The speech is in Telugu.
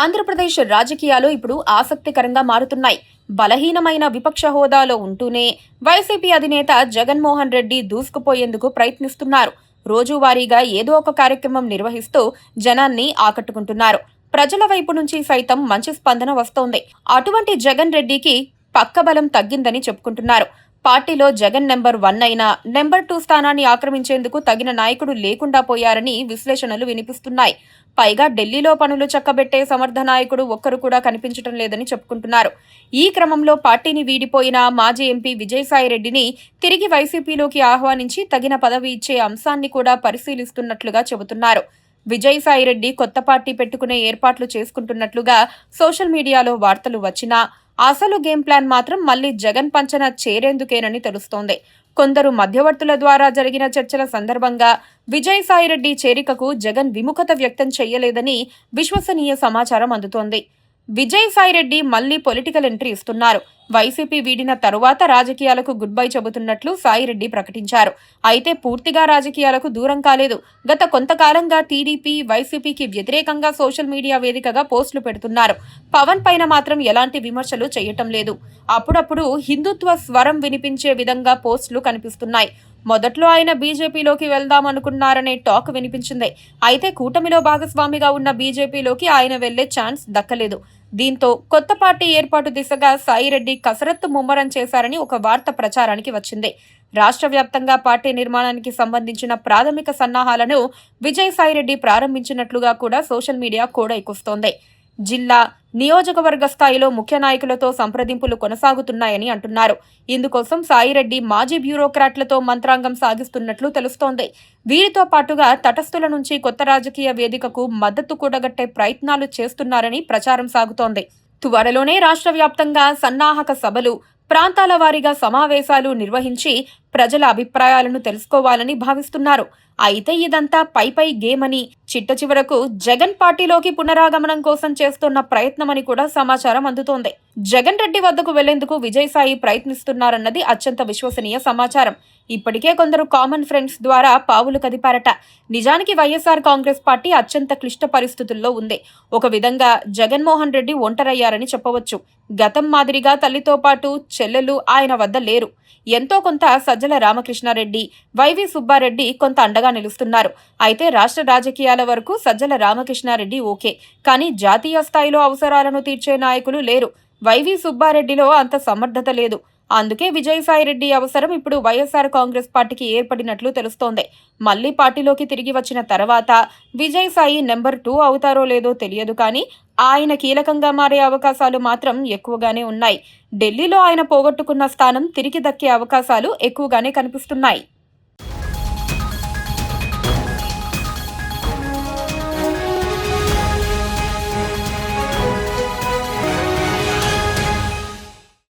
ఆంధ్రప్రదేశ్ రాజకీయాలు ఇప్పుడు ఆసక్తికరంగా మారుతున్నాయి. బలహీనమైన విపక్ష హోదాలో ఉంటూనే వైసీపీ అధినేత జగన్మోహన్ రెడ్డి దూసుకుపోయేందుకు ప్రయత్నిస్తున్నారు. రోజువారీగా ఏదో ఒక కార్యక్రమం నిర్వహిస్తూ జనాన్ని ఆకట్టుకుంటున్నారు. ప్రజల వైపు నుంచి సైతం మంచి స్పందన వస్తోంది. అటువంటి జగన్ రెడ్డికి పక్కబలం తగ్గిందని చెప్పుకుంటున్నారు. పార్టీలో జగన్ నెంబర్ 1 అయినా నెంబర్ 2 స్థానాన్ని ఆక్రమించేందుకు తగిన నాయకుడు లేకుండా పోయారని విశ్లేషణలు వినిపిస్తున్నాయి. పైగా ఢిల్లీలో పనులు చక్కబెట్టే సమర్థ నాయకుడు ఒక్కరు కూడా కనిపించడం లేదని చెప్పుకుంటున్నారు. ఈ క్రమంలో పార్టీని వీడిపోయిన మాజీ ఎంపీ విజయసాయిరెడ్డిని తిరిగి వైసీపీలోకి ఆహ్వానించి తగిన పదవి ఇచ్చే అంశాన్ని కూడా పరిశీలిస్తున్నట్లుగా చెబుతున్నారు. విజయసాయిరెడ్డి కొత్త పార్టీ పెట్టుకునే ఏర్పాట్లు చేసుకుంటున్నట్లుగా సోషల్ మీడియాలో వార్తలు వచ్చినా అసలు గేమ్ ప్లాన్ మాత్రం మళ్లీ జగన్ పంచన చేరేందుకేనని తెలుస్తోంది. కొందరు మధ్యవర్తుల ద్వారా జరిగిన చర్చల సందర్భంగా విజయసాయిరెడ్డి చేరికకు జగన్ విముఖత వ్యక్తం చేయలేదని విశ్వసనీయ సమాచారం అందుతోంది. విజయసాయిరెడ్డి మళ్లీ పొలిటికల్ ఎంట్రీ ఇస్తున్నారు. వైసీపీ వీడిన తరువాత రాజకీయాలకు గుడ్ బై చెబుతున్నట్లు సాయిరెడ్డి ప్రకటించారు. అయితే పూర్తిగా రాజకీయాలకు దూరం కాలేదు. గత కొంతకాలంగా టీడీపీ, వైసీపీకి వ్యతిరేకంగా సోషల్ మీడియా వేదికగా పోస్టులు పెడుతున్నారు. పవన్ పైన మాత్రం ఎలాంటి విమర్శలు చేయటం లేదు. అప్పుడప్పుడు హిందుత్వ స్వరం వినిపించే విధంగా పోస్టులు కనిపిస్తున్నాయి. మొదట్లో ఆయన బీజేపీలోకి వెళ్దామనుకున్నారనే టాక్ వినిపించింది. అయితే కూటమిలో భాగస్వామిగా ఉన్న బీజేపీలోకి ఆయన వెళ్లే ఛాన్స్ దక్కలేదు. దీంతో కొత్త పార్టీ ఏర్పాటు దిశగా సాయిరెడ్డి కసరత్తు ముమ్మరం చేశారని ఒక వార్త ప్రచారానికి వచ్చింది. రాష్ట్ర వ్యాప్తంగా పార్టీ నిర్మాణానికి సంబంధించిన ప్రాథమిక సన్నాహాలను విజయసాయిరెడ్డి ప్రారంభించినట్లుగా కూడా సోషల్ మీడియా కోడైకొస్తోంది. జిల్లా, నియోజకవర్గ స్థాయిలో ముఖ్య నాయకులతో సంప్రదింపులు కొనసాగుతున్నాయని అంటున్నారు. ఇందుకోసం సాయిరెడ్డి మాజీ బ్యూరోక్రాట్లతో మంత్రాంగం సాగిస్తున్నట్లు తెలుస్తోంది. వీరితో పాటుగా తటస్థుల నుంచి కొత్త రాజకీయ వేదికకు మద్దతు కూడగట్టే ప్రయత్నాలు చేస్తున్నారని ప్రచారం సాగుతోంది. త్వరలోనే రాష్ట్ర వ్యాప్తంగా సన్నాహక సభలు, ప్రాంతాల వారీగా సమావేశాలు నిర్వహించి ప్రజల అభిప్రాయాలను తెలుసుకోవాలని భావిస్తున్నారు. అయితే ఇదంతా పై గేమ్ అని, చిట్ట చివరకు జగన్ పార్టీలోకి పునరాగమనం కోసం చేస్తున్న ప్రయత్నమని కూడా సమాచారం అందుతోంది. జగన్ రెడ్డి వద్దకు వెళ్లేందుకు విజయసాయి ప్రయత్నిస్తున్నారన్నది అత్యంత విశ్వసనీయ సమాచారం. ఇప్పటికే కొందరు కామన్ ఫ్రెండ్స్ ద్వారా పావులు కదిపారట. నిజానికి వైఎస్ఆర్ కాంగ్రెస్ పార్టీ అత్యంత క్లిష్ట పరిస్థితుల్లో ఉంది. ఒక విధంగా జగన్మోహన్ రెడ్డి ఒంటరయ్యారని చెప్పవచ్చు. గతం మాదిరిగా తల్లితో పాటు చెల్లెలు ఆయన వద్ద లేరు. ఎంతో కొంత సజ్జల రామకృష్ణారెడ్డి, వైవి సుబ్బారెడ్డి కొంత అండగా నిలుస్తున్నారు. అయితే రాష్ట్ర రాజకీయాల వరకు సజ్జల రామకృష్ణారెడ్డి ఓకే, కానీ జాతీయ స్థాయిలో అవసరాలను తీర్చే నాయకులు లేరు. వైవి సుబ్బారెడ్డిలో అంత సమర్థత లేదు. అందుకే విజయసాయిరెడ్డి అవసరం ఇప్పుడు వైఎస్ఆర్ కాంగ్రెస్ పార్టీకి ఏర్పడినట్లు తెలుస్తోంది. మళ్లీ పార్టీలోకి తిరిగి వచ్చిన తర్వాత విజయసాయి నెంబర్ 2 అవుతారో లేదో తెలియదు, కానీ ఆయన కీలకంగా మారే అవకాశాలు మాత్రం ఎక్కువగానే ఉన్నాయి. ఢిల్లీలో ఆయన పోగొట్టుకున్న స్థానం తిరిగి దక్కే అవకాశాలు ఎక్కువగానే కనిపిస్తున్నాయి.